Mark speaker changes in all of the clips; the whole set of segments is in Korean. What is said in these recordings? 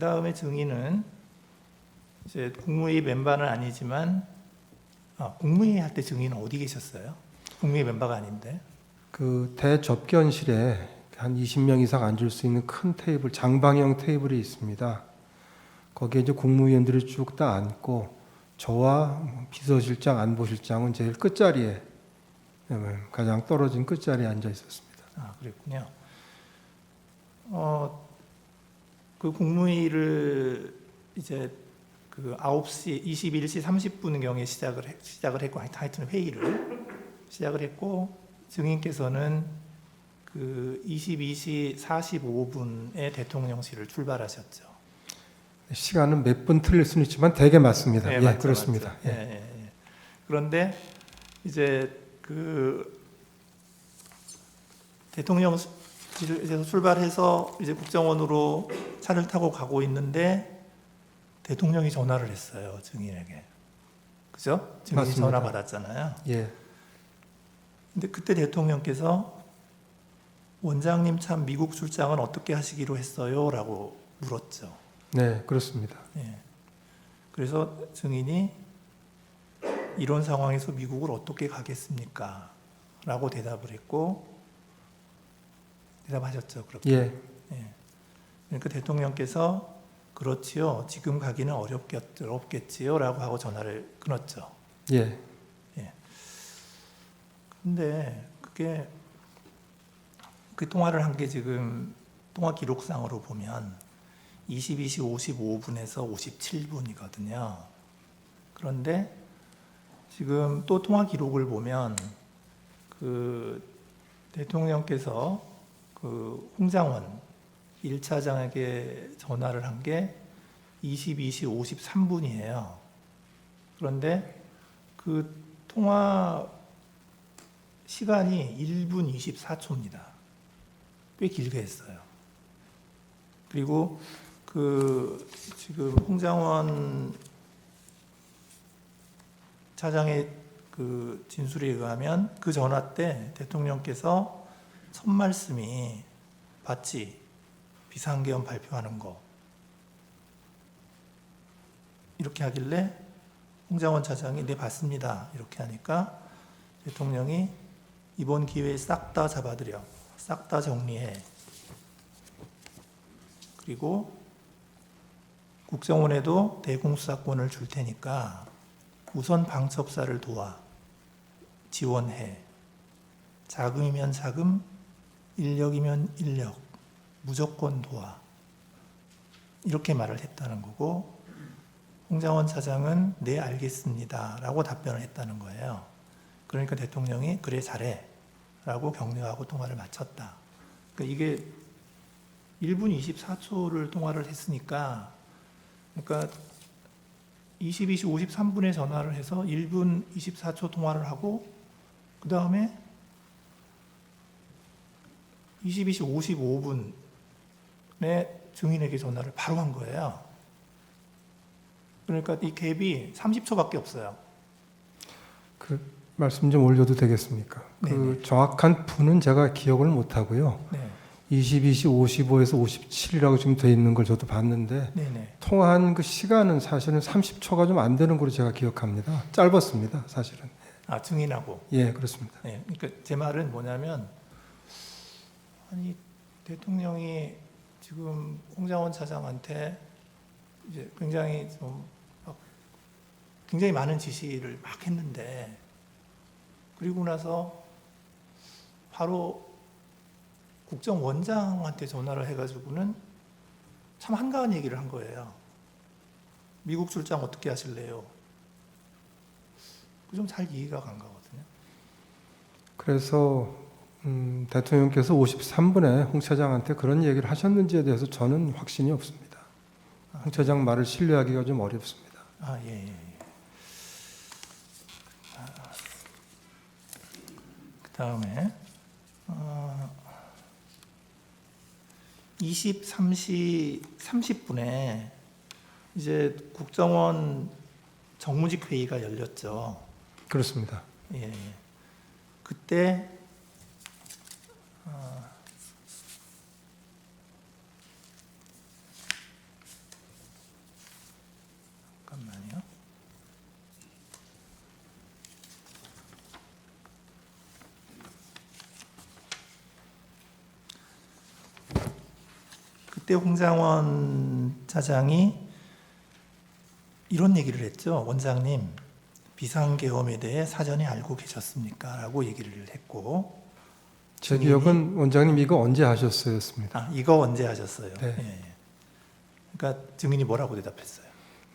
Speaker 1: 다음에 증인은 이제 국무회의 멤버는 아니지만 국무회의 할 때 증인은 어디 계셨어요? 국무회의 멤버가 아닌데.
Speaker 2: 그 대접견실에 한 20명 이상 앉을 수 있는 큰 테이블, 장방형 테이블이 있습니다. 거기에 이제 국무위원들이 쭉 다 앉고 저와 비서실장, 안보실장은 제일 끝자리에 가장 떨어진 끝자리에 앉아 있었습니다.
Speaker 1: 그랬군요. 그 국무회의를 이제 그 9시 21시 30분경에 시작을 했고 하여튼 회의를 시작을 했고 증인께서는 그 22시 45분에 대통령실을 출발하셨죠.
Speaker 2: 시간은 몇 분 틀릴 수는 있지만 대개 맞습니다.
Speaker 1: 네,
Speaker 2: 예,
Speaker 1: 맞죠,
Speaker 2: 그렇습니다.
Speaker 1: 맞죠. 그런데 이제 그 대통령실에서 출발해서 이제 국정원으로 차를 타고 가고 있는데 대통령이 전화를 했어요, 증인에게. 그죠? 증인이
Speaker 2: 맞습니다.
Speaker 1: 전화 받았잖아요.
Speaker 2: 예.
Speaker 1: 근데 그때 대통령께서 원장님 참 미국 출장은 어떻게 하시기로 했어요? 라고 물었죠.
Speaker 2: 네, 그렇습니다.
Speaker 1: 예. 그래서 증인이 이런 상황에서 미국을 어떻게 가겠습니까? 라고 대답을 했고 대답하셨죠. 그렇게.
Speaker 2: 예.
Speaker 1: 그러니까 대통령께서 그렇지요. 지금 가기는 어렵겠지요. 라고 하고 전화를 끊었죠.
Speaker 2: 예.
Speaker 1: 근데 그게 그 통화를 한 게 지금 통화 기록상으로 보면 22시 55분에서 57분이거든요. 그런데 지금 또 통화 기록을 보면 그 대통령께서 그 홍장원 1차장에게 전화를 한 게 22시 53분이에요. 그런데 그 통화 시간이 1분 24초입니다. 꽤 길게 했어요. 그리고 그 지금 홍장원 차장의 그 진술에 의하면 그 전화 때 대통령께서 첫 말씀이 봤지? 비상계엄 발표하는 거. 이렇게 하길래 홍장원 차장이 네 봤습니다. 이렇게 하니까 대통령이 이번 기회에 싹 다 잡아들여. 싹 다 정리해. 그리고 국정원에도 대공수사권을 줄 테니까 우선 방첩사를 도와. 지원해. 자금이면 자금, 인력이면 인력, 무조건 도와. 이렇게 말을 했다는 거고 홍장원 차장은 네 알겠습니다 라고 답변을 했다는 거예요. 그러니까 대통령이 그래 잘해 라고 격려하고 통화를 마쳤다. 그러니까 이게 1분 24초를 통화를 했으니까 그러니까 22시 53분에 전화를 해서 1분 24초 통화를 하고 그 다음에 22시 55분에 증인에게 전화를 바로 한 거예요. 그러니까 이 갭이 30초밖에 없어요.
Speaker 2: 그 말씀 좀 올려도 되겠습니까? 그 정확한 분은 제가 기억을 못 하고요.
Speaker 1: 네.
Speaker 2: 22시 55에서 57이라고 지금 돼 있는 걸 저도 봤는데
Speaker 1: 네네.
Speaker 2: 통화한 그 시간은 사실은 30초가 좀 안 되는 걸로 제가 기억합니다. 짧았습니다, 사실은.
Speaker 1: 증인하고.
Speaker 2: 예, 그렇습니다.
Speaker 1: 네. 그러니까 제 말은 뭐냐면 아니 대통령이 지금 홍장원 차장한테 이제 굉장히 굉장히 많은 지시를 막 했는데 그리고 나서 바로 국정원장한테 전화를 해가지고는 참 한가한 얘기를 한 거예요. 미국 출장 어떻게 하실래요? 좀 잘 이해가 간 거거든요.
Speaker 2: 그래서 대통령께서 53분에 홍 차장한테 그런 얘기를 하셨는지에 대해서 저는 확신이 없습니다. 홍 차장 말을 신뢰하기가 좀 어렵습니다.
Speaker 1: 예. 그 다음에 23시 30분에 이제 국정원 정무직 회의가 열렸죠.
Speaker 2: 그렇습니다.
Speaker 1: 예. 그때 그때 홍장원 차장이 이런 얘기를 했죠. 원장님, 비상계엄에 대해 사전에 알고 계셨습니까? 라고 얘기를 했고,
Speaker 2: 제 기억은 원장님 이거 언제 하셨어요?였습니다.
Speaker 1: 이거 언제 하셨어요?
Speaker 2: 네.
Speaker 1: 예. 그러니까 증인이 뭐라고 대답했어요?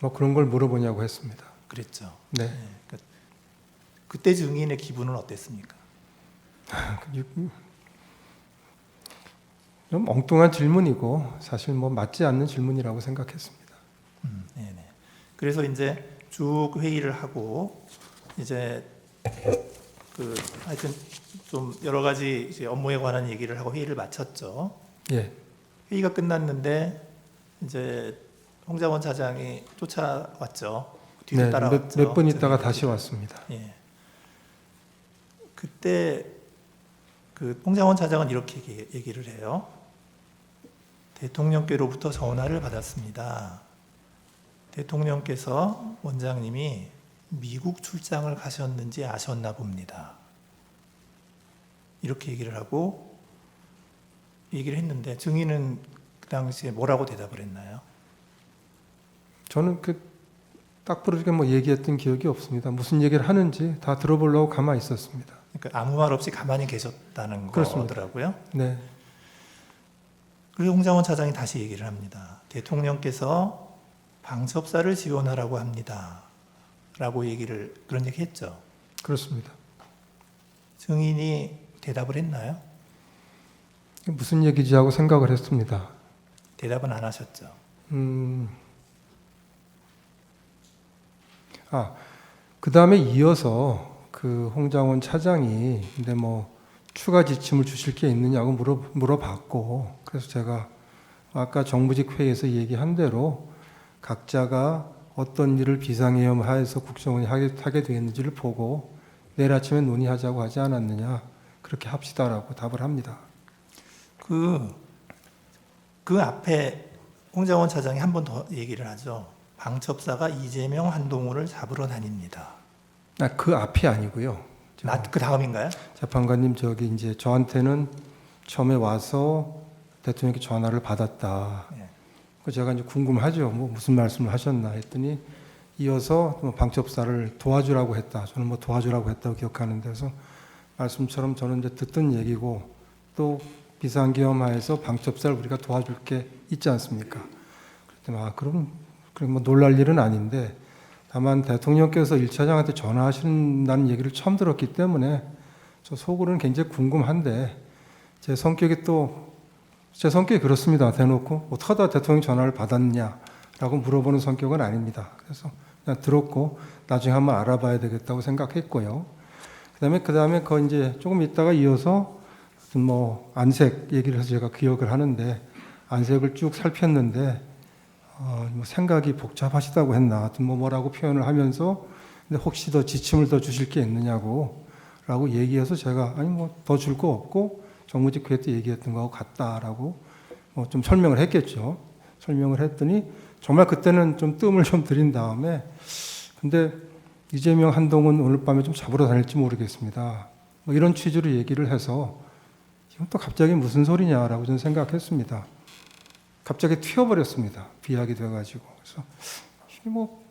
Speaker 2: 뭐 그런 걸 물어보냐고 했습니다.
Speaker 1: 그랬죠.
Speaker 2: 네.
Speaker 1: 예. 그러니까 그때 증인의 기분은 어땠습니까?
Speaker 2: 좀 엉뚱한 질문이고 사실 뭐 맞지 않는 질문이라고 생각했습니다.
Speaker 1: 네네. 그래서 이제 쭉 회의를 하고 이제 하여튼 좀 여러 가지 이제 업무에 관한 얘기를 하고 회의를 마쳤죠.
Speaker 2: 예,
Speaker 1: 회의가 끝났는데 이제 홍장원 차장이 쫓아왔죠. 뒤로
Speaker 2: 네,
Speaker 1: 따라왔죠.
Speaker 2: 몇 분 있다가 다시 왔습니다.
Speaker 1: 예. 그때 그 홍장원 차장은 이렇게 얘기를 해요. 대통령께로부터 전화를 받았습니다. 대통령께서 원장님이 미국 출장을 가셨는지 아셨나 봅니다. 이렇게 얘기를 하고 얘기를 했는데 증인은 그 당시에 뭐라고 대답을 했나요?
Speaker 2: 저는 딱 부러지게 뭐 얘기했던 기억이 없습니다. 무슨 얘기를 하는지 다 들어보려고 가만히 있었습니다.
Speaker 1: 그러니까 아무 말 없이 가만히 계셨다는
Speaker 2: 그렇습니다.
Speaker 1: 거더라고요.
Speaker 2: 네,
Speaker 1: 그리고 홍장원 차장이 다시 얘기를 합니다. 대통령께서 방첩사를 지원하라고 합니다. 라고 그런 얘기 했죠.
Speaker 2: 그렇습니다.
Speaker 1: 증인이 대답을 했나요?
Speaker 2: 무슨 얘기지 하고 생각을 했습니다.
Speaker 1: 대답은 안 하셨죠.
Speaker 2: 그 다음에 이어서 그 홍장원 차장이 근데 뭐 추가 지침을 주실 게 있느냐고 물어봤고, 그래서 제가 아까 정부직 회의에서 얘기한 대로 각자가 어떤 일을 비상계엄 하에서 국정원이 하게 되었는지를 보고 내일 아침에 논의하자고 하지 않았느냐, 그렇게 합시다라고 답을 합니다.
Speaker 1: 그 앞에 홍장원 차장이 한 번 더 얘기를 하죠. 방첩사가 이재명, 한동훈을 잡으러 다닙니다.
Speaker 2: 그 앞이 아니고요.
Speaker 1: 그 다음인가요?
Speaker 2: 재판관님, 이제 저한테는 처음에 와서 대통령께 전화를 받았다.
Speaker 1: 예.
Speaker 2: 제가 이제 궁금하죠. 뭐 무슨 말씀을 하셨나 했더니 이어서 방첩사를 도와주라고 했다. 저는 뭐 도와주라고 했다고 기억하는데, 그래서 말씀처럼 저는 이제 듣던 얘기고 또 비상계엄하에서 방첩사를 우리가 도와줄 게 있지 않습니까? 그랬더니 그럼 뭐 놀랄 일은 아닌데, 다만 대통령께서 1차장한테 전화하신다는 얘기를 처음 들었기 때문에 저 속으로는 굉장히 궁금한데, 제 성격이 그렇습니다. 대놓고 어떻게 하다 대통령 전화를 받았냐라고 물어보는 성격은 아닙니다. 그래서 그냥 들었고 나중에 한번 알아봐야 되겠다고 생각했고요. 그다음에 이제 조금 있다가 이어서 뭐 안색 얘기를 해서 제가 기억을 하는데, 안색을 쭉 살폈는데 뭐 생각이 복잡하시다고 했나, 하여튼 뭐라고 표현을 하면서 근데 혹시 더 지침을 더 주실 게 있느냐고라고 얘기해서 제가 아니 뭐 더 줄 거 없고 정무직 회의 때 얘기했던 거하고 같다라고 뭐 좀 설명을 했겠죠. 설명을 했더니 정말 그때는 좀 뜸을 좀 들인 다음에 근데 이재명, 한동훈 오늘 밤에 좀 잡으러 다닐지 모르겠습니다. 뭐 이런 취지로 얘기를 해서 지금 또 갑자기 무슨 소리냐라고 저는 생각했습니다. 갑자기 튀어버렸습니다. 비약이 돼가지고. 그래서 이게 뭐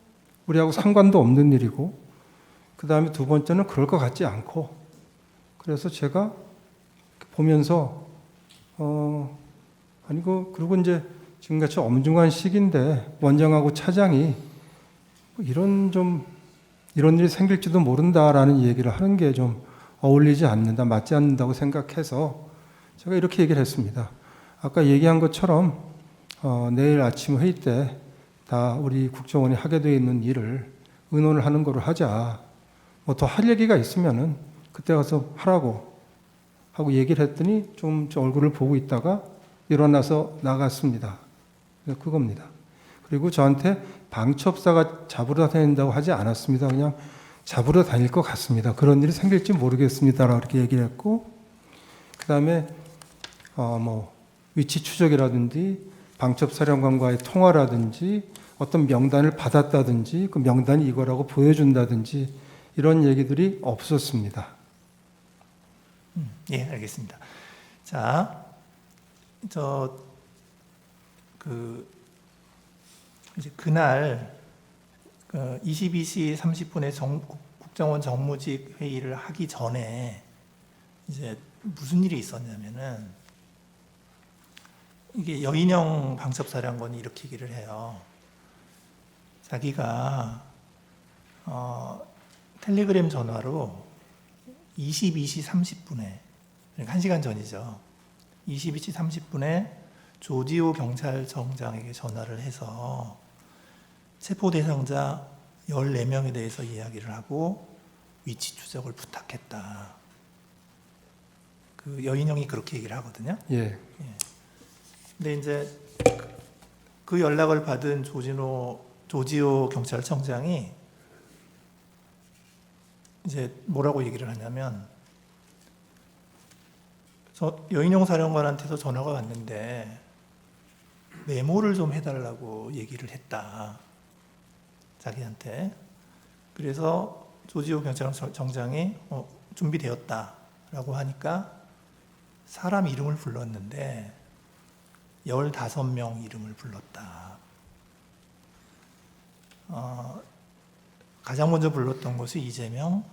Speaker 2: 우리하고 상관도 없는 일이고, 그 다음에 두 번째는 그럴 것 같지 않고, 그래서 제가 보면서 그리고 이제 지금같이 엄중한 시기인데 원장하고 차장이 이런 일이 생길지도 모른다라는 얘기를 하는 게 좀 어울리지 않는다, 맞지 않는다고 생각해서 제가 이렇게 얘기를 했습니다. 아까 얘기한 것처럼 내일 아침 회의 때 다 우리 국정원이 하게 되어 있는 일을 의논을 하는 거로 하자. 뭐 더 할 얘기가 있으면은 그때 가서 하라고 하고 얘기를 했더니 좀 얼굴을 보고 있다가 일어나서 나갔습니다. 그겁니다. 그리고 저한테 방첩사가 잡으러 다닌다고 하지 않았습니다. 그냥 잡으러 다닐 것 같습니다. 그런 일이 생길지 모르겠습니다라고 이렇게 얘기를 했고, 그 다음에 뭐 위치 추적이라든지 방첩사령관과의 통화라든지 어떤 명단을 받았다든지 그 명단이 이거라고 보여준다든지 이런 얘기들이 없었습니다.
Speaker 1: 예, 알겠습니다. 자, 이제 그날 22시 30분에 국정원 정무직 회의를 하기 전에 이제 무슨 일이 있었냐면은 이게 여인영 방첩사령관이 이렇게 얘기를 해요. 자기가 텔레그램 전화로 22시 30분에 그러니까 1시간 전이죠. 22시 30분에 조지호 경찰청장에게 전화를 해서 체포 대상자 14명에 대해서 이야기를 하고 위치 추적을 부탁했다. 그 여인영이 그렇게 얘기를 하거든요.
Speaker 2: 예.
Speaker 1: 근데 이제 그 연락을 받은 조지호 경찰청장이 이제 뭐라고 얘기를 하냐면 여인영 사령관한테서 전화가 왔는데 메모를 좀 해달라고 얘기를 했다. 자기한테. 그래서 조지호 경찰청장이 준비되었다라고 하니까 사람 이름을 불렀는데 15명 이름을 불렀다. 가장 먼저 불렀던 것이 이재명,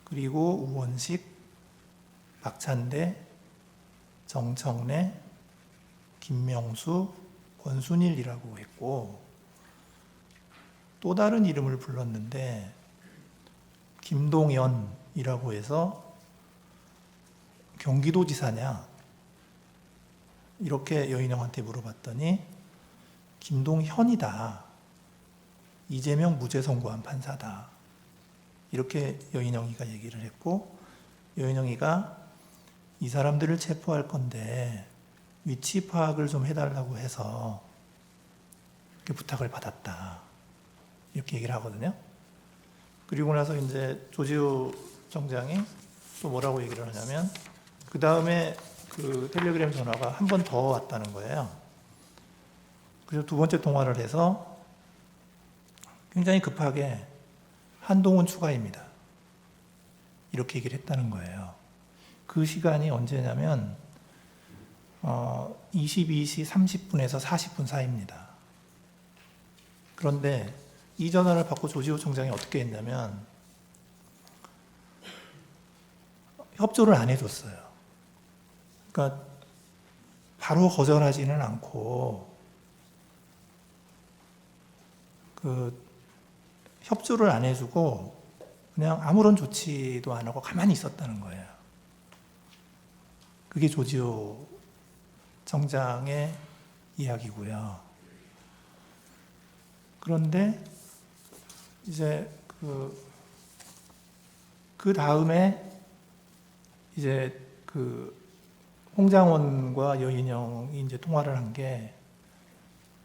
Speaker 1: 그리고 우원식, 박찬대, 정청래, 김명수, 권순일이라고 했고 또 다른 이름을 불렀는데 김동연이라고 해서 경기도지사냐 이렇게 여인영한테 물어봤더니 김동현이다. 이재명 무죄 선고한 판사다. 이렇게 여인영이가 얘기를 했고 여인영이가 이 사람들을 체포할 건데 위치 파악을 좀 해달라고 해서 이렇게 부탁을 받았다. 이렇게 얘기를 하거든요. 그리고 나서 이제 조지호 청장이 또 뭐라고 얘기를 하냐면 그 다음에 그 텔레그램 전화가 한 번 더 왔다는 거예요. 그래서 두 번째 통화를 해서 굉장히 급하게 한동훈 추가입니다. 이렇게 얘기를 했다는 거예요. 그 시간이 언제냐면 22시 30분에서 40분 사이입니다. 그런데 이 전화를 받고 조지호 총장이 어떻게 했냐면 협조를 안 해줬어요. 그러니까 바로 거절하지는 않고 협조를 안 해주고 그냥 아무런 조치도 안 하고 가만히 있었다는 거예요. 그게 조지호 청장의 이야기고요. 그런데 이제 그 다음에 이제 홍장원과 여인영이 이제 통화를 한 게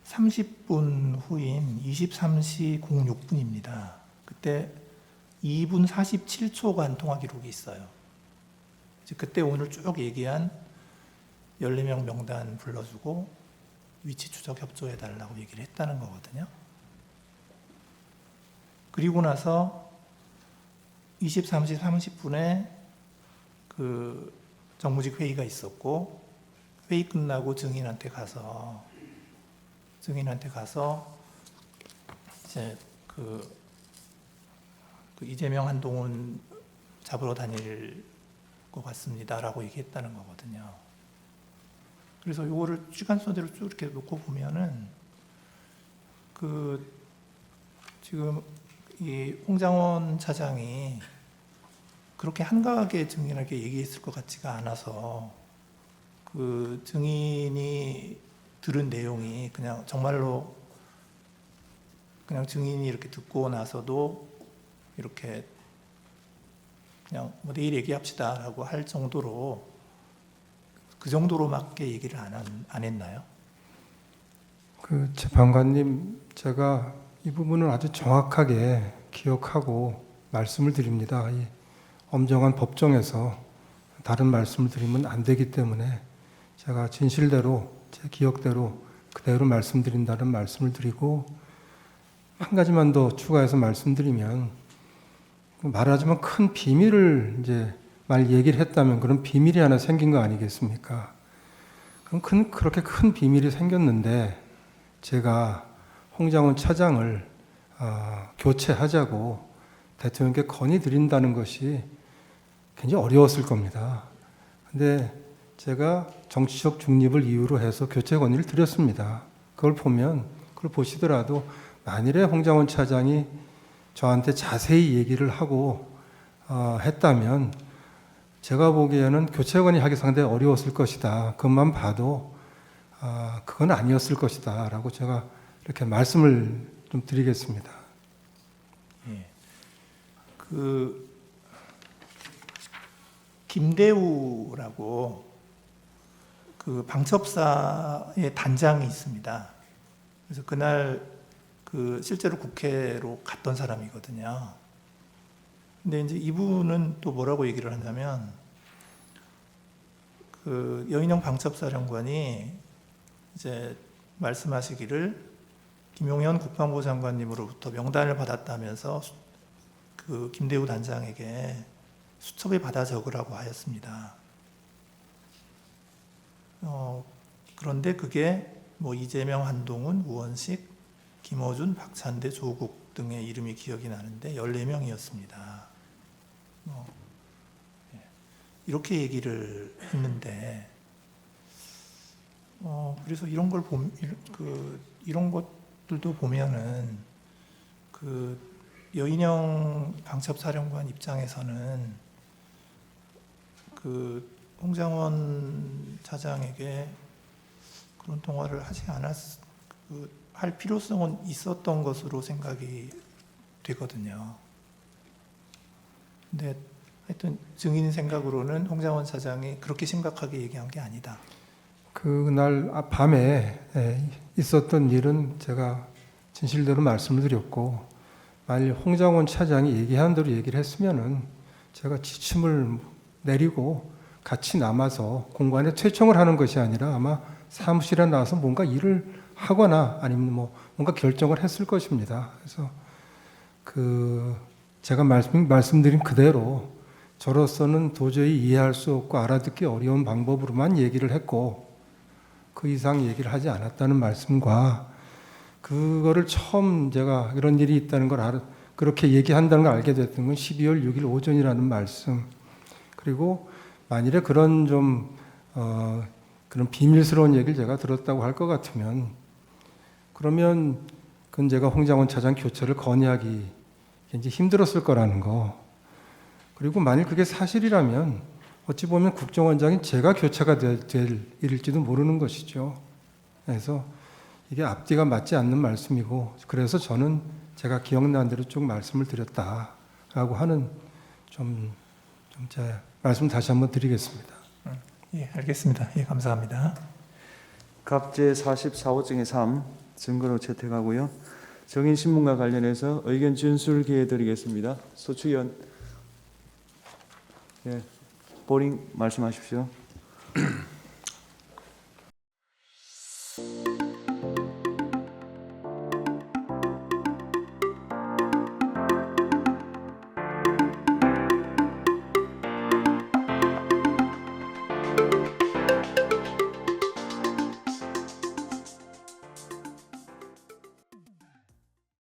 Speaker 1: 30분 후인 23시 06분입니다. 그때 2분 47초간 통화 기록이 있어요. 이제 그때 오늘 쭉 얘기한 14명 명단 불러주고 위치 추적 협조해달라고 얘기를 했다는 거거든요. 그리고 나서 23시 30분에 그 정무직 회의가 있었고 회의 끝나고 증인한테 가서 이제 그 이재명 한동훈 잡으러 다닐 것 같습니다라고 얘기했다는 거거든요. 그래서 이거를 시간선대로 쭉 이렇게 놓고 보면은 지금 이 홍장원 차장이 그렇게 한가하게 증인에게 얘기했을 것 같지가 않아서 그 증인이 들은 내용이 그냥 정말로 그냥 증인이 이렇게 듣고 나서도 이렇게 그냥 뭐 내일 얘기합시다라고 할 정도로 그 정도로밖에 얘기를 안 했나요?
Speaker 2: 그 재판관님, 제가 이 부분을 아주 정확하게 기억하고 말씀을 드립니다. 이 엄정한 법정에서 다른 말씀을 드리면 안 되기 때문에 제가 진실대로 제 기억대로 그대로 말씀드린다는 말씀을 드리고, 한 가지만 더 추가해서 말씀드리면, 말하자면 큰 비밀을 이제 얘기를 했다면 그런 비밀이 하나 생긴 거 아니겠습니까? 그렇게 큰 비밀이 생겼는데 제가 홍장원 차장을 교체하자고 대통령께 건의드린다는 것이 굉장히 어려웠을 겁니다. 근데 제가 정치적 중립을 이유로 해서 교체 건의를 드렸습니다. 그걸 보시더라도 만일에 홍장원 차장이 저한테 자세히 얘기를 하고 했다면 제가 보기에는 교체 건의하기 상당히 어려웠을 것이다. 그것만 봐도 그건 아니었을 것이다 라고 제가 이렇게 말씀을 좀 드리겠습니다.
Speaker 1: 예. 김대우라고 방첩사의 단장이 있습니다. 그래서 그날 실제로 국회로 갔던 사람이거든요. 근데 이제 이분은 또 뭐라고 얘기를 하냐면 여인영 방첩사령관이 이제 말씀하시기를 김용현 국방부 장관님으로부터 명단을 받았다면서 김대우 단장에게 수첩에 받아 적으라고 하였습니다. 그런데 그게 뭐 이재명, 한동훈, 우원식, 김어준, 박찬대, 조국 등의 이름이 기억이 나는데 14명이었습니다. 이렇게 얘기를 했는데, 그래서 이런 걸 이런 것들도 보면은 여인영 방첩사령관 입장에서는 홍장원 차장에게 그런 통화를 할 필요성은 있었던 것으로 생각이 되거든요. 근데 하여튼 증인 생각으로는 홍장원 차장이 그렇게 심각하게 얘기한 게 아니다.
Speaker 2: 그날 밤에 있었던 일은 제가 진실대로 말씀을 드렸고, 만일 홍장원 차장이 얘기한 대로 얘기를 했으면은 제가 지침을 내리고 같이 남아서 공간에 퇴청을 하는 것이 아니라 아마 사무실에 나와서 뭔가 일을 하거나 아니면 뭔가 결정을 했을 것입니다. 그래서 제가 말씀드린 그대로 저로서는 도저히 이해할 수 없고 알아듣기 어려운 방법으로만 얘기를 했고 그 이상 얘기를 하지 않았다는 말씀과, 그거를 처음 제가 이런 일이 있다는 걸 그렇게 얘기한다는 걸 알게 됐던 건 12월 6일 오전이라는 말씀, 그리고 만일에 그런 그런 비밀스러운 얘기를 제가 들었다고 할 것 같으면 그러면 그건 제가 홍장원 차장 교체를 건의하기 굉장히 힘들었을 거라는 거, 그리고 만일 그게 사실이라면 어찌 보면 국정원장이 제가 교체가 될 일일지도 모르는 것이죠. 그래서 이게 앞뒤가 맞지 않는 말씀이고, 그래서 저는 제가 기억나는 대로 쭉 말씀을 드렸다라고 하는 제 말씀 다시 한번 드리겠습니다.
Speaker 1: 예, 알겠습니다. 예, 감사합니다.
Speaker 3: 갑제 44호 중에 3 증거로 채택하고요. 정인신문과 관련해서 의견 준술 기회 드리겠습니다. 소추위원, 예, 보링 말씀하십시오.